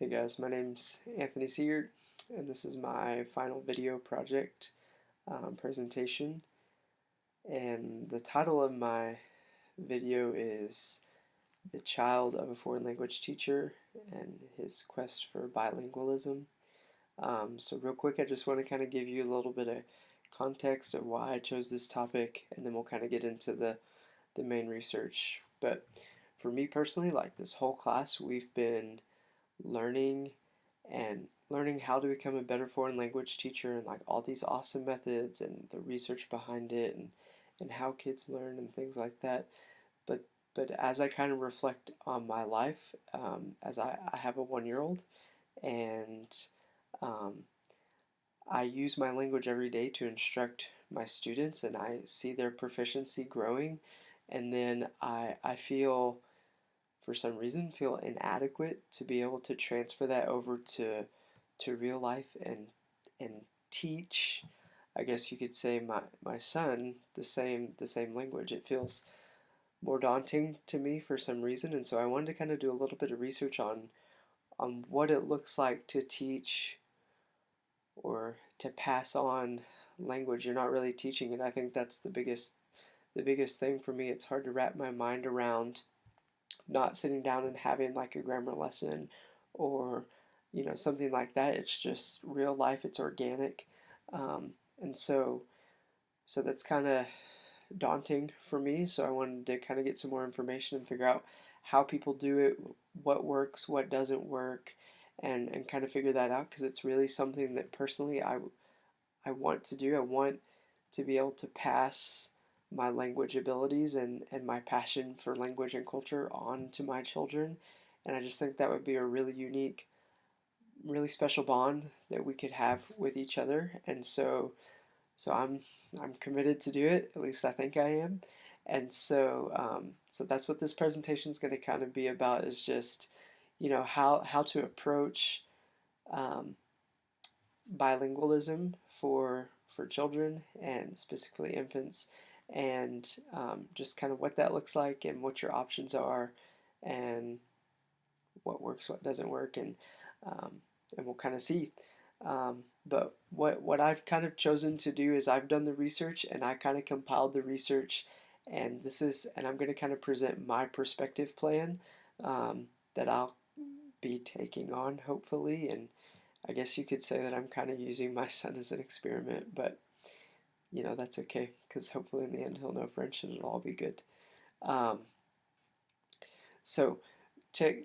Hey guys, my name's Anthony Seegert, and this is my final video project presentation. And the title of my video is The Child of a Foreign Language Teacher and His Quest for Bilingualism. So real quick, I just want to kind of give you a little bit of context of why I chose this topic, and then we'll kind of get into the main research. But for me personally, like this whole class, we've been learning learning how to become a better foreign language teacher and like all these awesome methods and the research behind it and how kids learn and things like that. But but as I kind of reflect on my life, as I have a 1 year old and um, I use my language every day to instruct my students and I see their proficiency growing, and then I feel for some reason feel inadequate to be able to transfer that over to real life and teach, I guess you could say, my son the same language. It feels more daunting to me for some reason, and so I wanted to kind of do a little bit of research on what it looks like to teach or to pass on language. You're not really teaching it. I think that's the biggest thing for me. It's hard to wrap my mind around not sitting down and having like a grammar lesson or something like that. It's just real life. It's organic, and so that's kind of daunting for me. So I wanted to kind of get some more information and figure out how people do it, what works, what doesn't work, and kind of figure that out because it's really something that personally I want to do. I want to be able to pass my language abilities and my passion for language and culture on to my children. And I just think that would be a really unique, really special bond that we could have with each other. And so I'm committed to do it. At least I think I am. And so that's what this presentation is going to kind of be about. Is just how to approach um, bilingualism for children and specifically infants, and just kind of what that looks like and what your options are, and what works, what doesn't work, um, and we'll kind of see. But what I've kind of chosen to do is I've done the research and I kind of compiled the research, and I'm going to kind of present my perspective plan that I'll be taking on hopefully, and I guess you could say that I'm kind of using my son as an experiment, but that's okay because hopefully in the end he'll know French and it'll all be good. Um, so to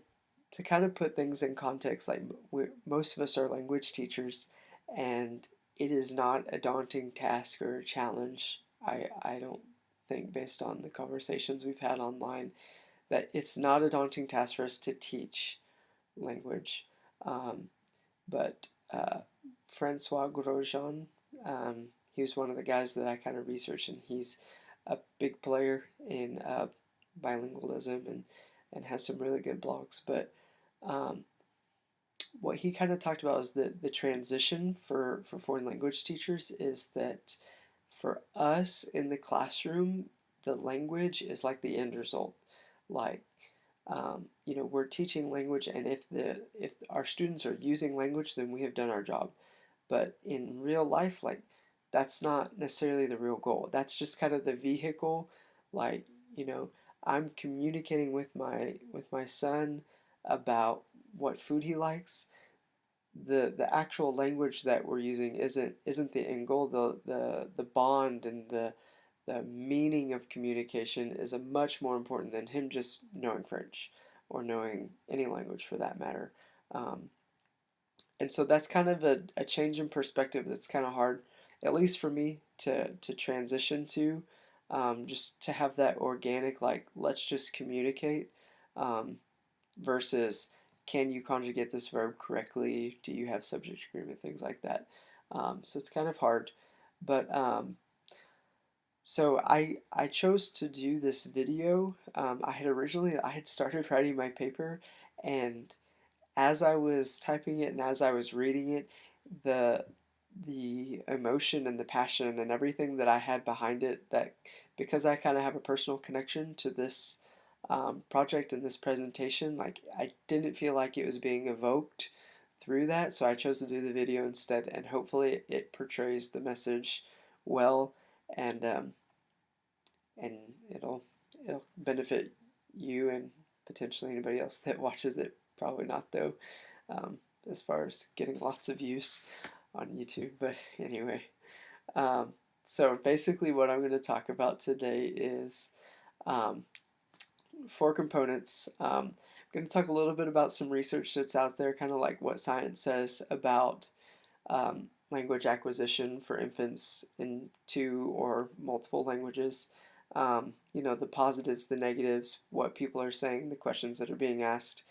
to kind of put things in context, like most of us are language teachers, and it is not a daunting task or a challenge. I don't think, based on the conversations we've had online, that it's not a daunting task for us to teach language. Um, but Francois Grosjean, he was one of the guys that I kind of researched, and he's a big player in bilingualism and has some really good blogs. But um, what he kind of talked about is the transition for foreign language teachers is that for us in the classroom, the language is like the end result. Like we're teaching language, and if our students are using language, then we have done our job. But in real life, like that's not necessarily the real goal. That's just kind of the vehicle. Like you know, I'm communicating with my son about what food he likes. The actual language that we're using isn't the end goal. The bond and the meaning of communication is a much more important than him just knowing French or knowing any language for that matter. Um, and so that's kind of a change in perspective that's kind of hard, at least for me, to transition to. Just to have that organic, like, let's just communicate, um, versus can you conjugate this verb correctly? Do you have subject agreement? Things like that. So it's kind of hard. But so I chose to do this video. I had started writing my paper, and as I was typing it and as I was reading it, the the emotion and the passion and everything that I had behind it, that because I kind of have a personal connection to this project in this presentation, like I didn't feel like it was being evoked through that, so I chose to do the video instead, and hopefully it portrays the message well, and and it'll benefit you and potentially anybody else that watches it. Probably not though, as far as getting lots of views on YouTube. But anyway, um, so basically, what I'm going to talk about today is um, four components. I'm going to talk a little bit about some research that's out there, kind of like what science says about language acquisition for infants in two or multiple languages. The positives, the negatives, what people are saying, the questions that are being asked.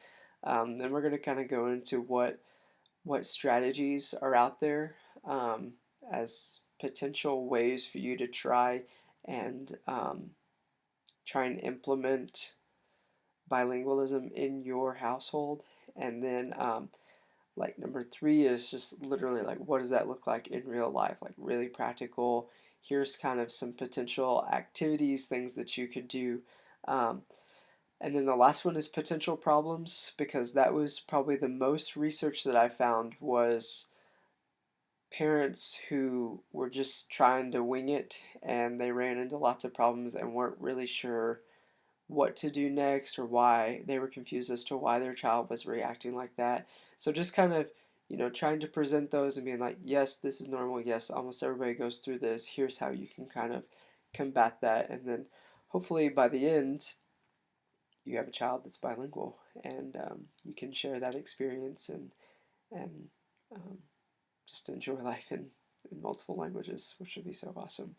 Then we're going to kind of go into what strategies are out there as potential ways for you to and try and implement bilingualism in your household. And then like number three is just literally like what does that look like in real life, like really practical. Here's kind of some potential activities, things that you could do. um, and then the last one is potential problems, because that was probably the most research that I found was parents who were just trying to wing it, and they ran into lots of problems and weren't really sure what to do next, or why they were confused as to why their child was reacting like that. So just kind of, trying to present those and being like, yes, this is normal. Yes, almost everybody goes through this. Here's how you can kind of combat that. And then hopefully by the end, you have a child that's bilingual, and you can share that experience and um, just enjoy life in multiple languages, which would be so awesome.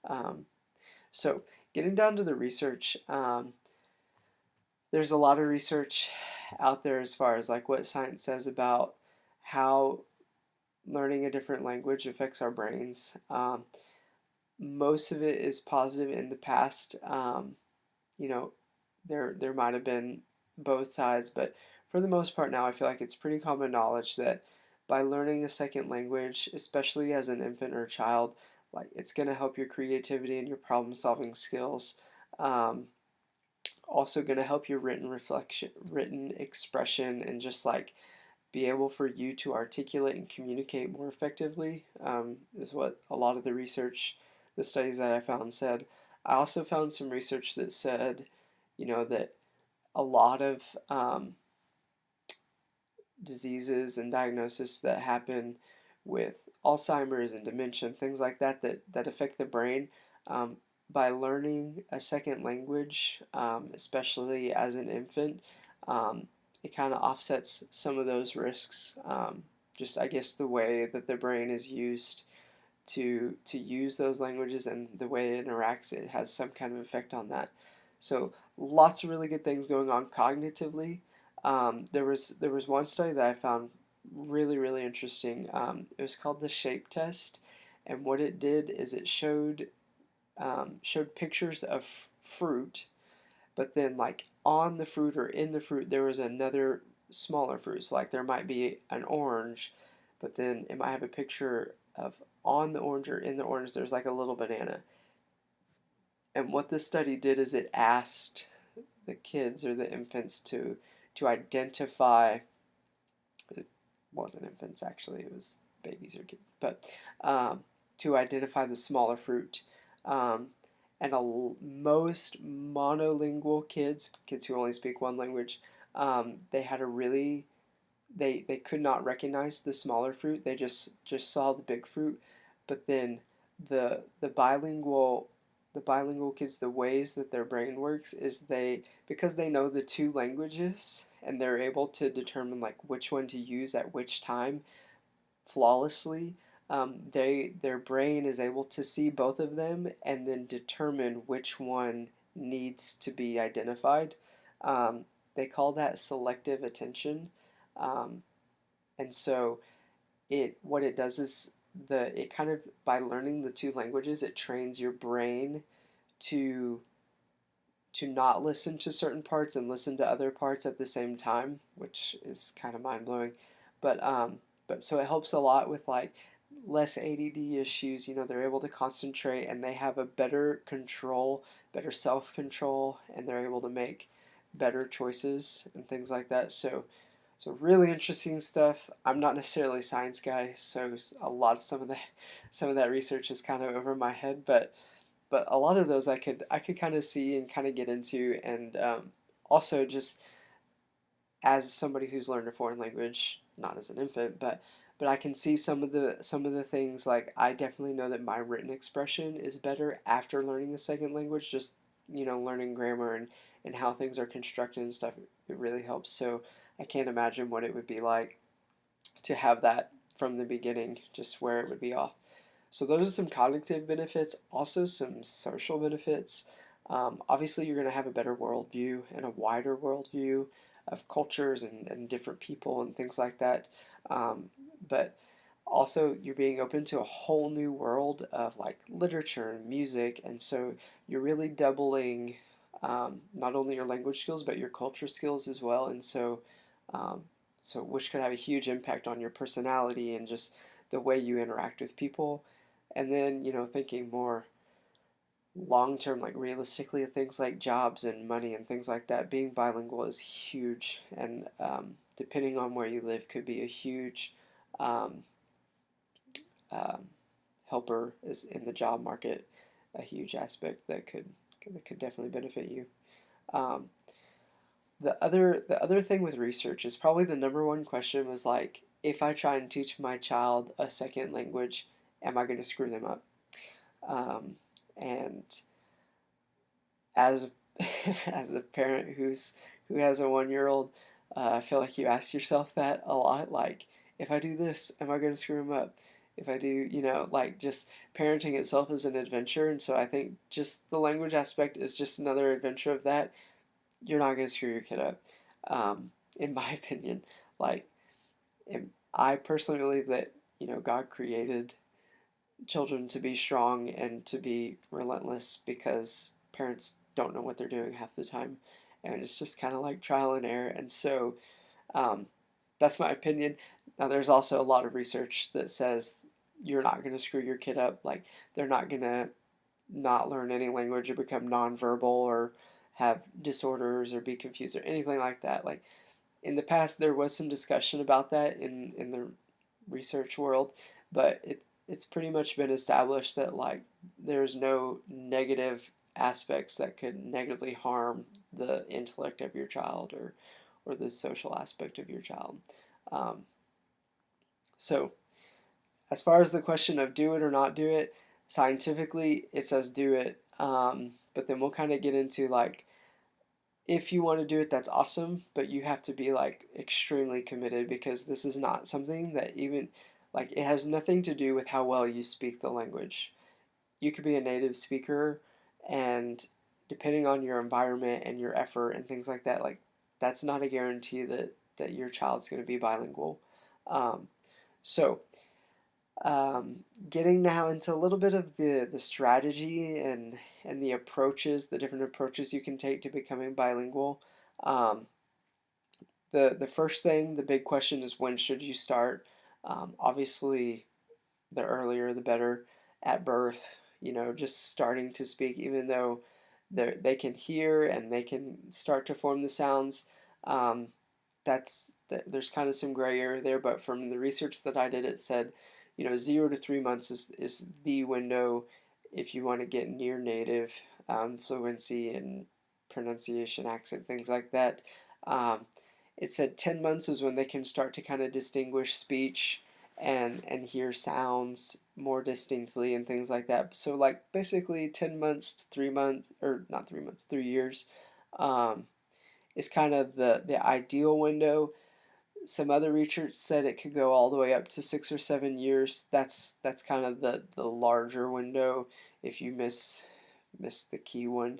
Um, so getting down to the research, there's a lot of research out there as far as like what science says about how learning a different language affects our brains. Most of it is positive in the past. You know, there might have been both sides, but for the most part now, I feel like it's pretty common knowledge that by learning a second language, especially as an infant or a child, like it's going to help your creativity and your problem solving skills. Um, Also going to help your written reflection, written expression, and just like be able for you to articulate and communicate more effectively, is what a lot of the research, the studies that I found said. I also found some research that said, that a lot of diseases and diagnosis that happen with Alzheimer's and dementia, things like that affect the brain, um, by learning a second language, especially as an infant, it kind of offsets some of those risks. Just I guess the way that the brain is used to use those languages and the way it interacts, it has some kind of effect on that. So lots of really good things going on cognitively. There was one study that I found really interesting. It was called the shape test, and what it did is it showed pictures of fruit, but then like on the fruit or in the fruit there was another smaller fruit. So like there might be an orange, but then it might have a picture of on the orange or in the orange there's like a little banana. And what this study did is it asked the kids or the infants to identify. It wasn't infants actually; it was babies or kids, but um, to identify the smaller fruit. Um, and most monolingual kids who only speak one language, they had a really they could not recognize the smaller fruit. They just saw the big fruit. But then the bilingual kids, the ways that their brain works is because they know the two languages and they're able to determine like which one to use at which time flawlessly. Their brain is able to see both of them and then determine which one needs to be identified. Um, they call that selective attention. Um, and so what it does is it kind of, by learning the two languages, it trains your brain to not listen to certain parts and listen to other parts at the same time, which is kind of mind blowing. But so it helps a lot with like less ADD issues. They're able to concentrate and they have a better control, better self control, and they're able to make better choices and things like that. So really interesting stuff. I'm not necessarily a science guy, so a lot of some of that research is kind of over my head, but a lot of those I could kind of see and kind of get into, and also just as somebody who's learned a foreign language, not as an infant, but I can see some of the things. Like I definitely know that my written expression is better after learning a second language. Just learning grammar and how things are constructed and stuff. It really helps. So I can't imagine what it would be like to have that from the beginning, just where it would be off. So those are some cognitive benefits, also some social benefits. Obviously, you're going to have a better worldview and a wider worldview of cultures and different people and things like that. But also, you're being open to a whole new world of like literature and music, and so you're really doubling not only your language skills but your culture skills as well. And um, so which could have a huge impact on your personality and just the way you interact with people. And then, thinking more long term, like realistically, things like jobs and money and things like that, being bilingual is huge. And depending on where you live, could be a huge um, um, helper is in the job market, a huge aspect that could definitely benefit you. Um, the other thing with research is probably the number one question was like, if I try and teach my child a second language, am I going to screw them up? Um, and as as a parent who has a 1 year old, I feel like you ask yourself that a lot. Like, if I do this, am I going to screw him up? If I do, like just parenting itself is an adventure, and so I think just the language aspect is just another adventure of that. You're not going to screw your kid up, in my opinion. Like, I personally believe that God created children to be strong and to be relentless because parents don't know what they're doing half the time, and it's just kind of like trial and error. And so um, that's my opinion. Now, there's also a lot of research that says you're not going to screw your kid up. Like, they're not going to not learn any language or become nonverbal or have disorders or be confused or anything like that. Like, in the past, there was some discussion about that in the research world, but it's pretty much been established that like there's no negative aspects that could negatively harm the intellect of your child or the social aspect of your child. Um, so as far as the question of do it or not do it, scientifically it says do it. But then we'll kind of get into like if you want to do it, that's awesome, but you have to be like extremely committed because this is not something that even like it has nothing to do with how well you speak the language. You could be a native speaker, and depending on your environment and your effort and things like that, like that's not a guarantee that your child's going to be bilingual. Um, so um, getting now into a little bit of the strategy and the approaches, the different approaches you can take to becoming bilingual. Um, the first thing, the big question is when should you start? Obviously, the earlier the better. At birth, just starting to speak, even though they can hear and they can start to form the sounds. Um, there's kind of some gray area there, but from the research that I did, it said, 0 to 3 months is the window if you want to get near native fluency and pronunciation, accent, things like that. Um, it said 10 months is when they can start to kind of distinguish speech and hear sounds more distinctly and things like that. So like basically 10 months to 3 months, or not 3 months, 3 years, um, is kind of the ideal window. Some other research said it could go all the way up to 6 or 7 years. That's kind of the larger window if you miss the key one.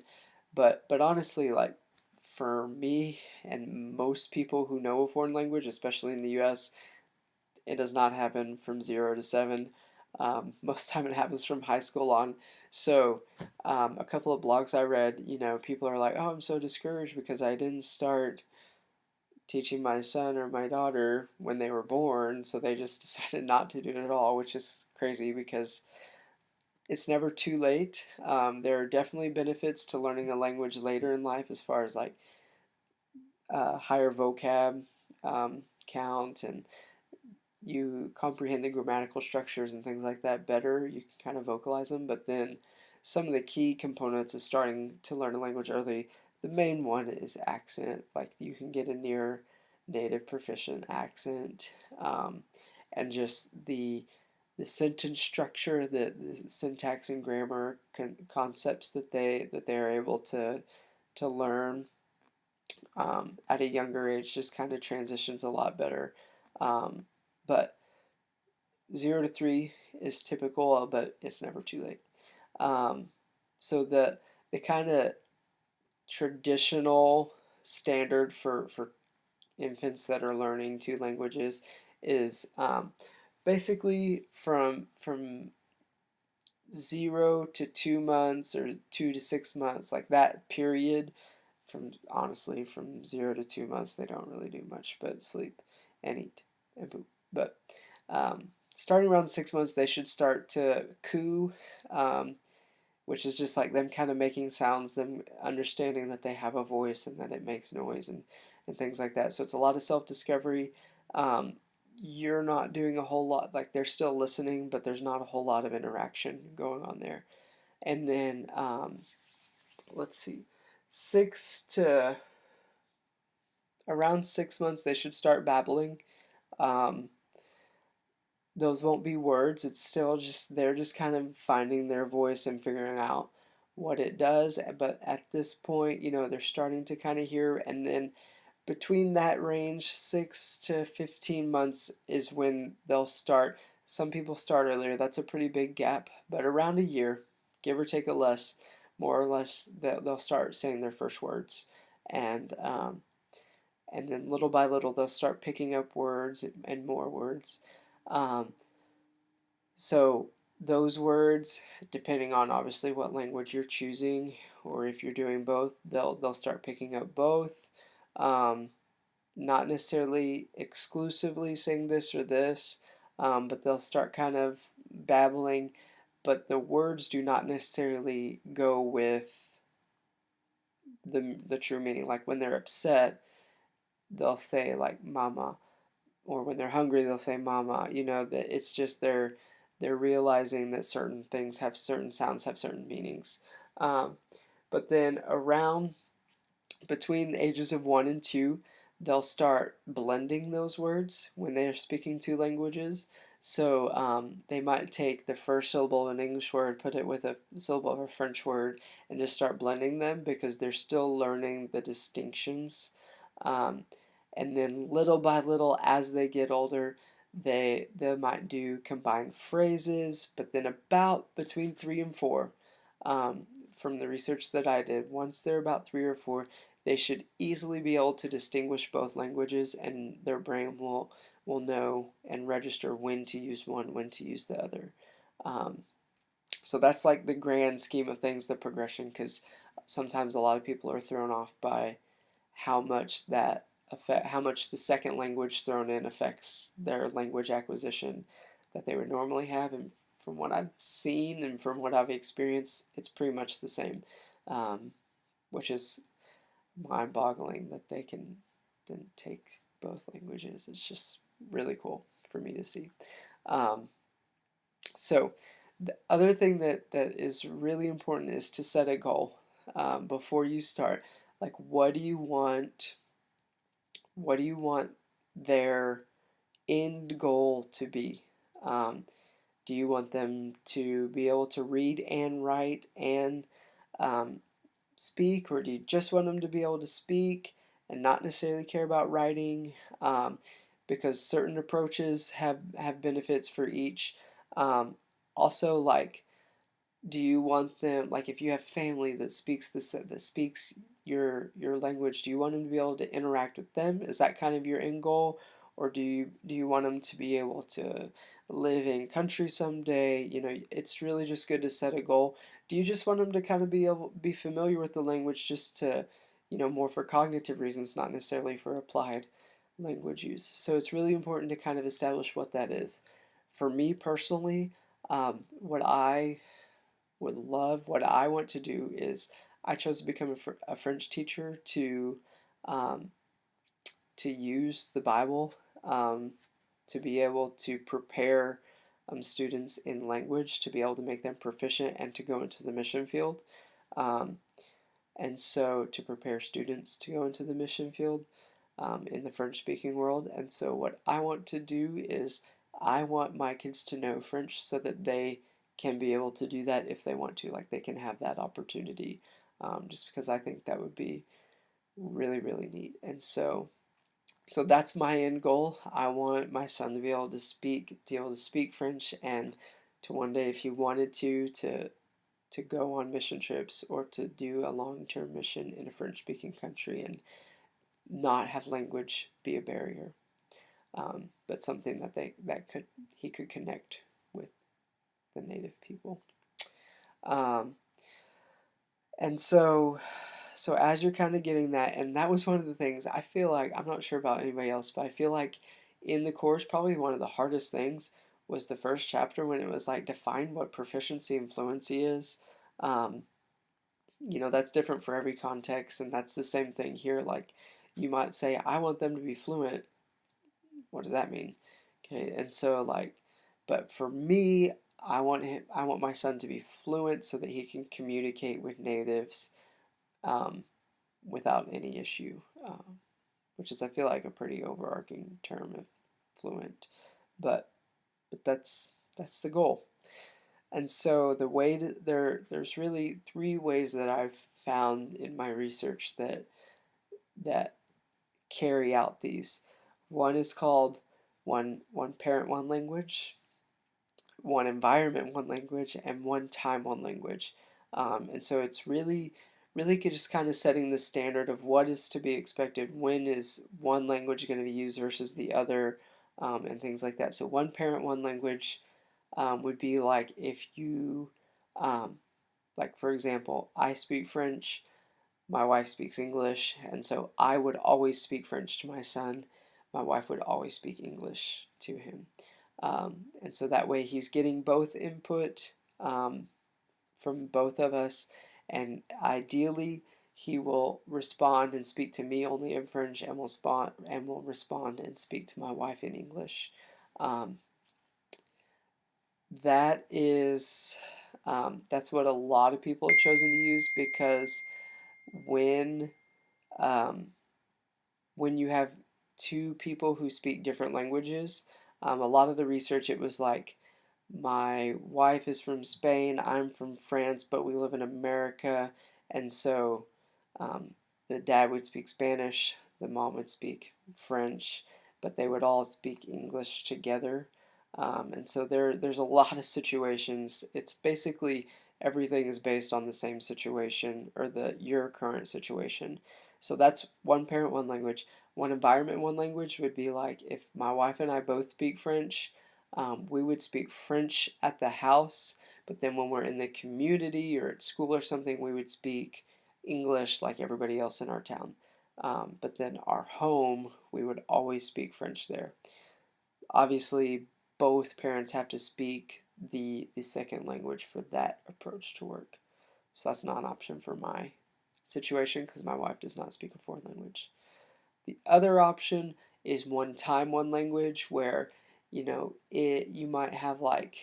But honestly, like for me and most people who know a foreign language, especially in the U.S., it does not happen from 0 to 7. Most time it happens from high school on. So a couple of blogs I read, people are like, "Oh, I'm so discouraged because I didn't start teaching my son or my daughter when they were born, so they just decided not to do it at all," which is crazy because it's never too late. There are definitely benefits to learning a language later in life as far as like higher vocab count, and you comprehend the grammatical structures and things like that better, you can kind of vocalize them. But then some of the key components of starting to learn a language early, the main one is accent. Like you can get a near native proficient accent, and just the sentence structure, the syntax and grammar concepts that they are able to learn at a younger age just kind of transitions a lot better. But 0 to 3 is typical, but it's never too late. Um, so the kind of traditional standard for infants that are learning two languages is basically from 0 to 2 months or 2 to 6 months, like that period. From honestly, from 0 to 2 months, they don't really do much but sleep and eat and poop. But starting around 6 months, they should start to coo, um, which is just like them kind of making sounds, them understanding that they have a voice and that it makes noise and things like that. So it's a lot of self discovery. Um, you're not doing a whole lot, like they're still listening, but there's not a whole lot of interaction going on there. And then let's see, six to around 6 months, they should start babbling. Um, those won't be words. It's still just they're just kind of finding their voice and figuring out what it does. But at this point, they're starting to kind of hear, and then between that range, 6 to 15 months is when they'll start. Some people start earlier. That's a pretty big gap, but around a year, give or take a less, more or less, they'll start saying their first words, and and then little by little they'll start picking up words and more words. Um, so those words, depending on obviously what language you're choosing, or if you're doing both, they'll start picking up both. Um, Not necessarily exclusively saying this or this, but they'll start kind of babbling. But the words do not necessarily go with the true meaning. Like when they're upset, they'll say like "mama," or when they're hungry they'll say mama. That it's just they're realizing that certain things have certain sounds, have certain meanings. But then around between the ages of 1 and 2, they'll start blending those words when they're speaking two languages. So they might take the first syllable of an English word, put it with a syllable of a French word, and just start blending them because they're still learning the distinctions. Um, and then little by little, as they get older, they might do combined phrases. But then about between 3 and 4, um, from the research that I did, once they're about 3 or 4, they should easily be able to distinguish both languages, and their brain will know and register when to use one, when to use the other. Um, so that's like the grand scheme of things, the progression, because sometimes a lot of people are thrown off by how much how much the second language thrown in affects their language acquisition that they would normally have. And from what I've seen and from what I've experienced, it's pretty much the same, which is mind-boggling that they can then take both languages. It's just really cool for me to see. Um, so the other thing that is really important is to set a goal before you start. Like, what do you want? What do you want their end goal to be? Um, do you want them to be able to read and write and um, speak, or do you just want them to be able to speak and not necessarily care about writing? Because certain approaches have benefits for each. Um, Also, like, do you want them, like if you have family that speaks that speaks your language, do you want them to be able to interact with them? Is that kind of your end goal? Or do you want them to be able to live in country someday? It's really just good to set a goal. Do you just want them to kind of be familiar with the language, just to, more for cognitive reasons, not necessarily for applied language use? So it's really important to kind of establish what that is. For me personally, what I would love, what I want to do is I chose to become a French teacher to um, to use the Bible to be able to prepare students in language to be able to make them proficient and to go into the mission field. Um, and so to prepare students to go into the mission field in the French speaking world. And so what I want to do is I want my kids to know French so that they can be able to do that if they want to, like they can have that opportunity, just because I think that would be really, really neat. And so that's my end goal. I want my son to be able to speak French, and to one day, if he wanted to go on mission trips or to do a long-term mission in a French-speaking country and not have language be a barrier, but something that he could connect with the native people. Um, and so as you're kind of getting that, and that was one of the things I feel like, I'm not sure about anybody else, but I feel like in the course, probably one of the hardest things was the first chapter when it was like define what proficiency and fluency is. Um, that's different for every context, and that's the same thing here. Like, you might say, I want them to be fluent. What does that mean? Okay, and so like, but for me, I want my son to be fluent so that he can communicate with natives um, without any issue, which is I feel like a pretty overarching term of fluent, but that's the goal. And so there's really three ways that I've found in my research that carry out these. One is called one parent, one language, one environment, one language, and one time, one language. And so it's really just kind of setting the standard of what is to be expected. When is one language going to be used versus the other, and things like that. So one parent, one language would be like if you, um, like for example, I speak French, my wife speaks English, and so I would always speak French to my son. My wife would always speak English to him. And so that way he's getting both input from both of us, and ideally he will respond and speak to me only in French, and will respond and speak to my wife in English. Um, that is that's what a lot of people have chosen to use because when um, when you have two people who speak different languages, a lot of the research it was like my wife is from Spain, I'm from France, but we live in America, and so um, the dad would speak Spanish, the mom would speak French, but they would all speak English together. And so there's a lot of situations. It's basically everything is based on the same situation or your current situation. So that's one parent, one language. One environment, one language would be like if my wife and I both speak French, we would speak French at the house, but then when we're in the community or at school or something, we would speak English like everybody else in our town. But then our home, we would always speak French there. Obviously, both parents have to speak the second language for that approach to work. So that's not an option for my situation because my wife does not speak a foreign language. The other option is one time, one language, where you might have like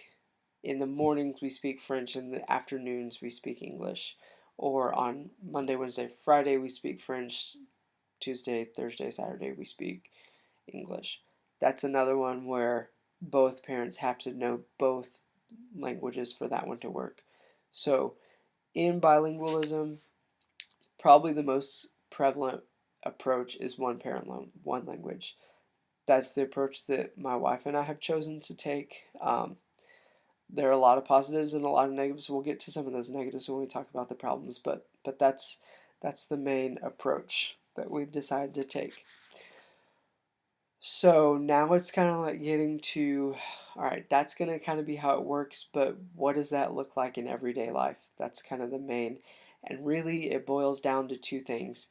in the mornings we speak French, in the afternoons we speak English, or on Monday, Wednesday, Friday we speak French, Tuesday, Thursday, Saturday we speak English. That's another one where both parents have to know both languages for that one to work. So in bilingualism, probably the most prevalent approach is one parent, one language. That's the approach that my wife and I have chosen to take. There are a lot of positives and a lot of negatives. We'll get to some of those negatives when we talk about the problems, but that's the main approach that we've decided to take. So now it's kind of like getting to, all right, that's going to kind of be how it works, but what does that look like in everyday life? That's kind of the main, and really it boils down to two things.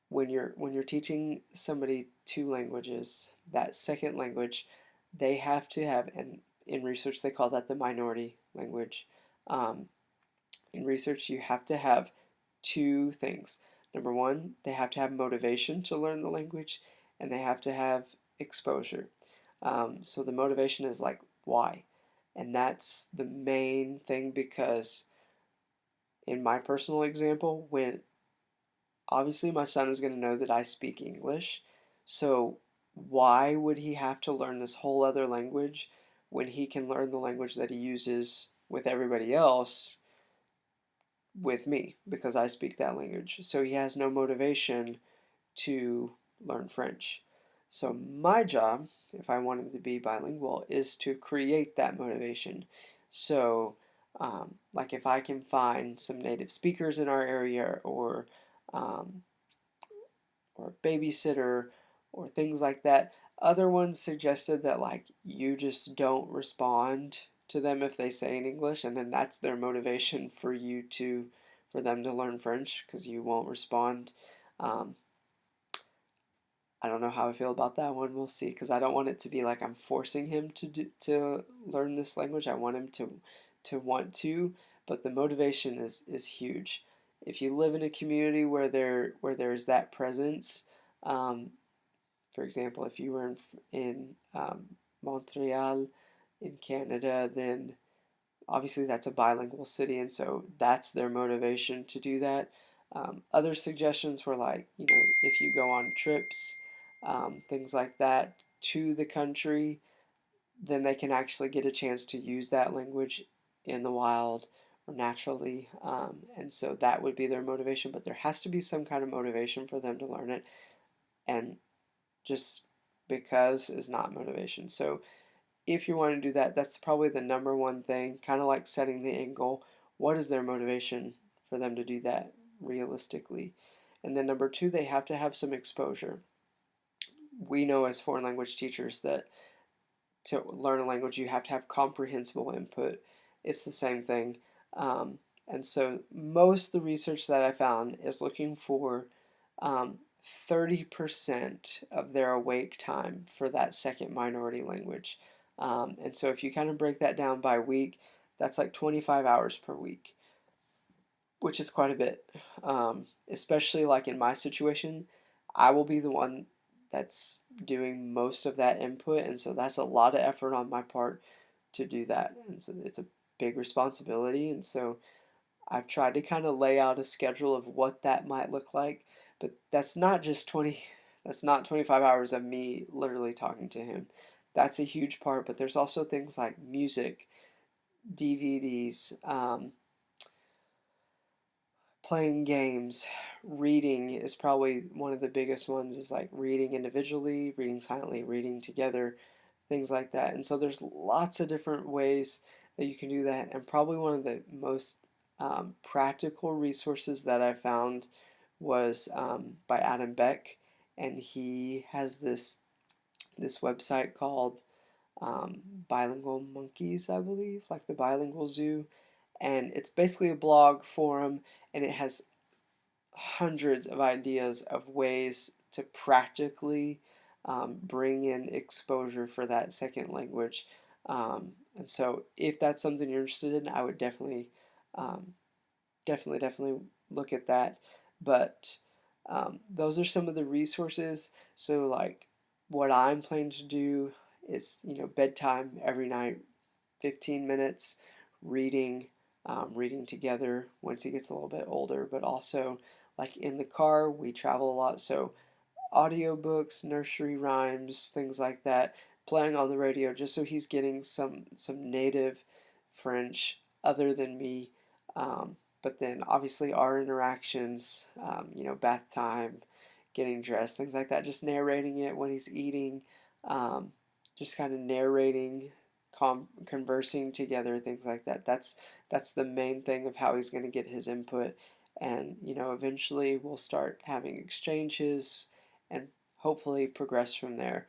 When you're teaching somebody two languages, that second language, they have to have, and in research they call that the minority language. Um, in research, you have to have two things. Number one, they have to have motivation to learn the language, and they have to have exposure. So the motivation is like, why? And that's the main thing, because in my personal example, when obviously my son is going to know that I speak English, so why would he have to learn this whole other language when he can learn the language that he uses with everybody else with me, because I speak that language? So he has no motivation to learn French. So my job, if I want him to be bilingual, is to create that motivation. So, like if I can find some native speakers in our area, um, or a babysitter, or things like that. Other ones suggested that like you just don't respond to them if they say in English, and then that's their motivation for them to learn French, because you won't respond. Um, I don't know how I feel about that one. We'll see, because I don't want it to be like I'm forcing him to learn this language. I want him to want to, but the motivation is huge. If you live in a community where there's that presence, um, for example, if you were in Montreal in Canada, then obviously that's a bilingual city, and so that's their motivation to do that. Other suggestions were like, if you go on trips, things like that to the country, then they can actually get a chance to use that language in the wild or naturally. And so that would be their motivation, but there has to be some kind of motivation for them to learn it. And just because is not motivation. So if you want to do that, that's probably the number one thing, kind of like setting the end goal. What is their motivation for them to do that realistically? And then number two, they have to have some exposure. We know as foreign language teachers that to learn a language, you have to have comprehensible input. It's the same thing. And so most of the research that I found is looking for 30% of their awake time for that second minority language. And so if you kind of break that down by week, that's like 25 hours per week, which is quite a bit. Especially like in my situation, I will be the one that's doing most of that input, and so that's a lot of effort on my part to do that. And so it's a big responsibility, and so I've tried to kind of lay out a schedule of what that might look like, but that's not 25 hours of me literally talking to him. That's a huge part, but there's also things like music, DVDs, playing games, reading is probably one of the biggest ones, is like reading individually, reading silently, reading together, things like that. And so there's lots of different ways that you can do that. And probably one of the most practical resources that I found was by Adam Beck, and he has this website called Bilingual Monkeys, I believe, like the Bilingual Zoo, and it's basically a blog forum, and it has hundreds of ideas of ways to practically bring in exposure for that second language. And so, if that's something you're interested in, I would um, definitely look at that. But those are some of the resources. So, like, what I'm planning to do is, bedtime every night, 15 minutes reading, reading together once he gets a little bit older, but also like in the car, we travel a lot. So audiobooks, nursery rhymes, things like that, playing on the radio, just so he's getting some native French other than me. But then obviously our interactions, bath time, getting dressed, things like that, just narrating it when he's eating, um, just kind of narrating, conversing together, things like that. That's the main thing of how he's going to get his input, and eventually we'll start having exchanges and hopefully progress from there.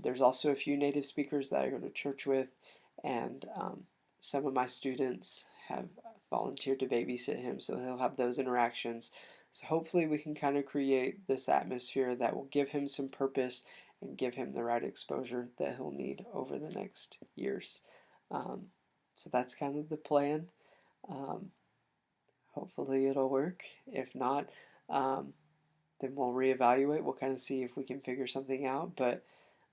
There's also a few native speakers that I go to church with, and some of my students have volunteered to babysit him, so he'll have those interactions. So hopefully we can kind of create this atmosphere that will give him some purpose and give him the right exposure that he'll need over the next years. Um, so that's kind of the plan. Um, Hopefully it'll work. If not, um, then we'll reevaluate. We'll kind of see if we can figure something out. But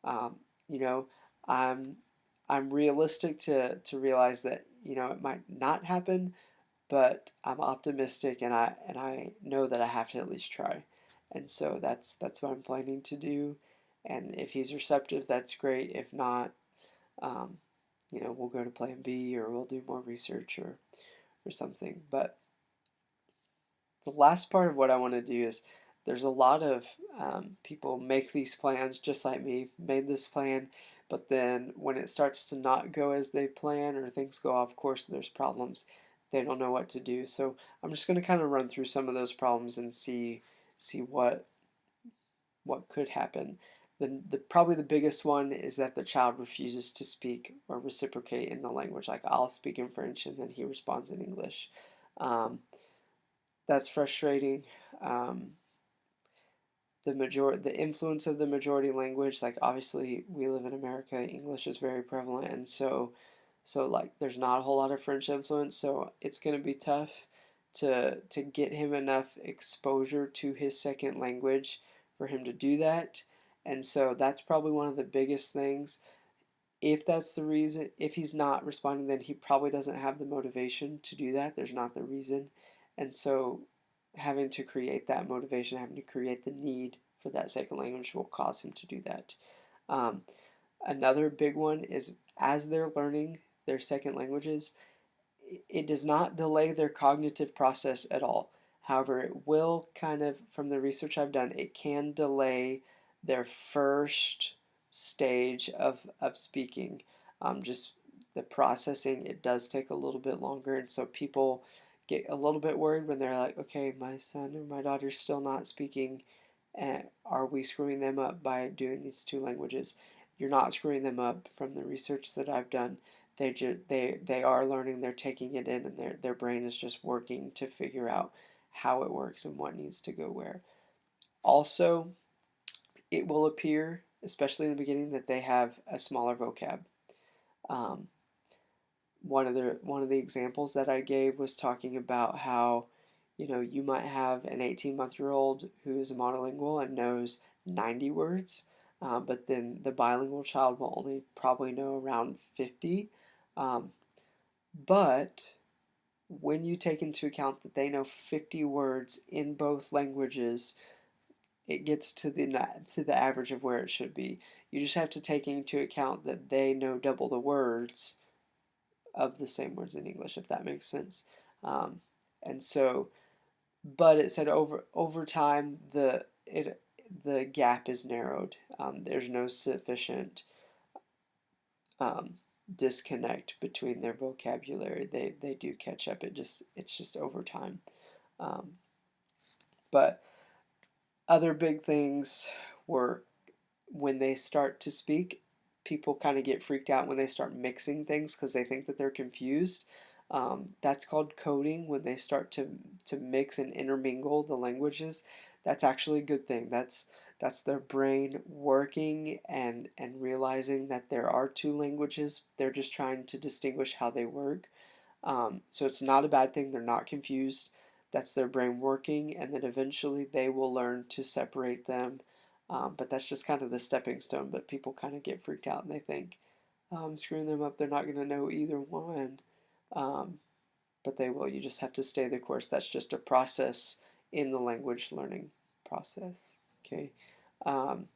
um, you know, I'm I'm realistic to realize that it might not happen, but I'm optimistic, and I know that I have to at least try. And so that's what I'm planning to do. And if he's receptive, that's great. If not, um, we'll go to plan B, or we'll do more research, or something. But the last part of what I want to do is, there's a lot of people make these plans just like me, made this plan, but then when it starts to not go as they plan, or things go off course, there's problems. They don't know what to do. So I'm just going to kind of run through some of those problems and see what could happen. The probably the biggest one is that the child refuses to speak or reciprocate in the language. Like, I'll speak in French and then he responds in English. Um, that's frustrating. Um, the influence of the majority language, like, obviously we live in America, English is very prevalent, and so like there's not a whole lot of French influence, so it's going to be tough to get him enough exposure to his second language for him to do that. And so that's probably one of the biggest things. If that's the reason, if he's not responding, then he probably doesn't have the motivation to do that. There's not the reason. And so having to create that motivation, having to create the need for that second language will cause him to do that. Um, Another big one is, as they're learning their second languages, it does not delay their cognitive process at all. However, it will kind of, from the research I've done, it can delay their first stage of speaking. Just the processing, it does take a little bit longer. And so people get a little bit worried when they're like, okay, my son or my daughter's still not speaking. And are we screwing them up by doing these two languages? You're not screwing them up from the research that I've done. They are learning, they're taking it in, and their brain is just working to figure out how it works and what needs to go where. Also, it will appear, especially in the beginning, that they have a smaller vocab. Um, one of the examples that I gave was talking about how, you might have an 18-month-old who is a monolingual and knows 90 words, but then the bilingual child will only probably know around 50. Um, but when you take into account that they know 50 words in both languages, it gets to the average of where it should be. You just have to take into account that they know double the words of the same words in English, if that makes sense. Um, and so, but it said over time the gap is narrowed. There's no sufficient um, disconnect between their vocabulary. They do catch up. It's just over time. Um, but other big things were, when they start to speak, people kind of get freaked out when they start mixing things because they think that they're confused. That's called coding. When they start to mix and intermingle the languages, that's actually a good thing. That's their brain working and realizing that there are two languages. They're just trying to distinguish how they work. So it's not a bad thing. They're not confused. That's their brain working, and then eventually they will learn to separate them. But that's just kind of the stepping stone. But people kind of get freaked out and they think, oh, I'm screwing them up. They're not going to know either one. Um, but they will. You just have to stay the course. That's just a process in the language learning process. Okay. Um,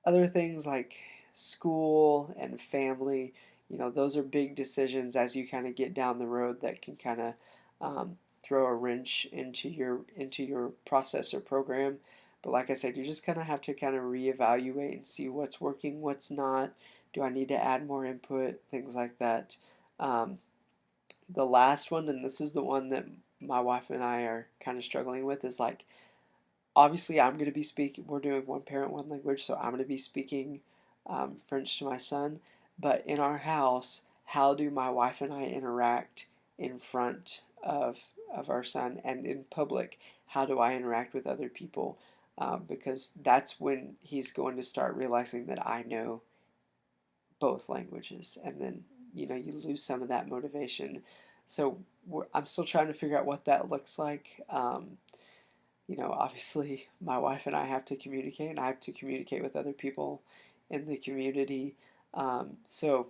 Other things like school and family, those are big decisions as you kind of get down the road that can kind of throw a wrench into your process or program. But like I said, you just kind of have to kind of reevaluate and see what's working, what's not. Do I need to add more input? Things like that. Um, the last one, and this is the one that my wife and I are kind of struggling with, is like, obviously I'm going to be speaking, we're doing one parent, one language, so I'm going to be speaking French to my son. But in our house, how do my wife and I interact in front of our son, and in public? How do I interact with other people? Because that's when he's going to start realizing that I know both languages, and then you lose some of that motivation. So I'm still trying to figure out what that looks like. obviously my wife and I have to communicate, and I have to communicate with other people in the community. So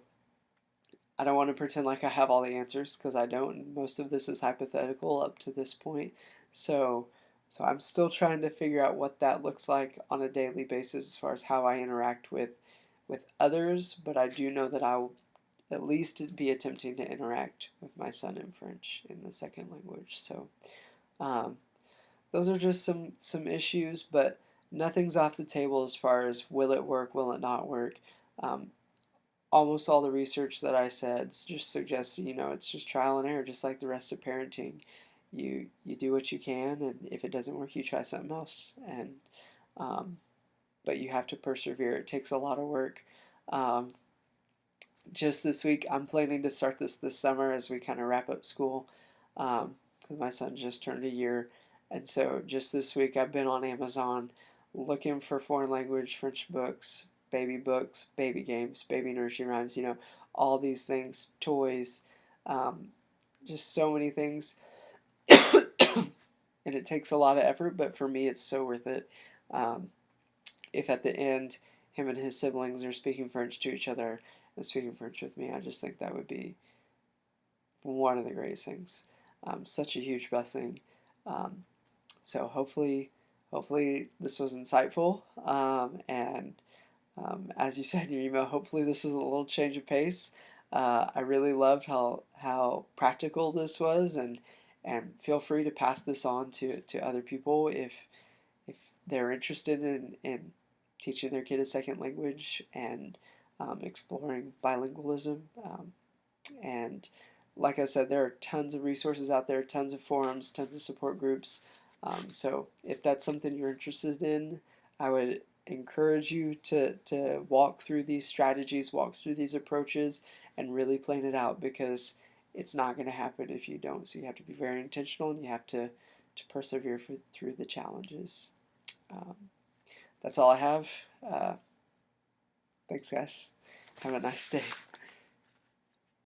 I don't want to pretend like I have all the answers because I don't. Most of this is hypothetical up to this point. So, so I'm still trying to figure out what that looks like on a daily basis as far as how I interact with others. But I do know that I will at least be attempting to interact with my son in French in the second language. So, um, those are just some issues, but nothing's off the table as far as will it work, will it not work. Um, Almost all the research that I said just suggests, it's just trial and error, just like the rest of parenting. You do what you can, and if it doesn't work, you try something else. And um, but you have to persevere. It takes a lot of work. Um, just this week, I'm planning to start this summer as we kind of wrap up school, because my son just turned a year, and so just this week I've been on Amazon looking for foreign language French books, baby games, baby nursery rhymes, all these things, toys, um, just so many things, and it takes a lot of effort, but for me, it's so worth it. Um, if at the end him and his siblings are speaking French to each other and speaking French with me, I just think that would be one of the greatest things. Such a huge blessing. Um, so hopefully this was insightful. And as you said in your email, hopefully this is a little change of pace. I really loved how practical this was, and feel free to pass this on to other people if they're interested in teaching their kid a second language and exploring bilingualism. And like I said, there are tons of resources out there, tons of forums, tons of support groups. So if that's something you're interested in, I would encourage you to walk through these strategies, walk through these approaches, and really plan it out, because it's not going to happen if you don't. So you have to be very intentional, and you have to persevere through the challenges. Um, that's all I have. Thanks, guys. Have a nice day.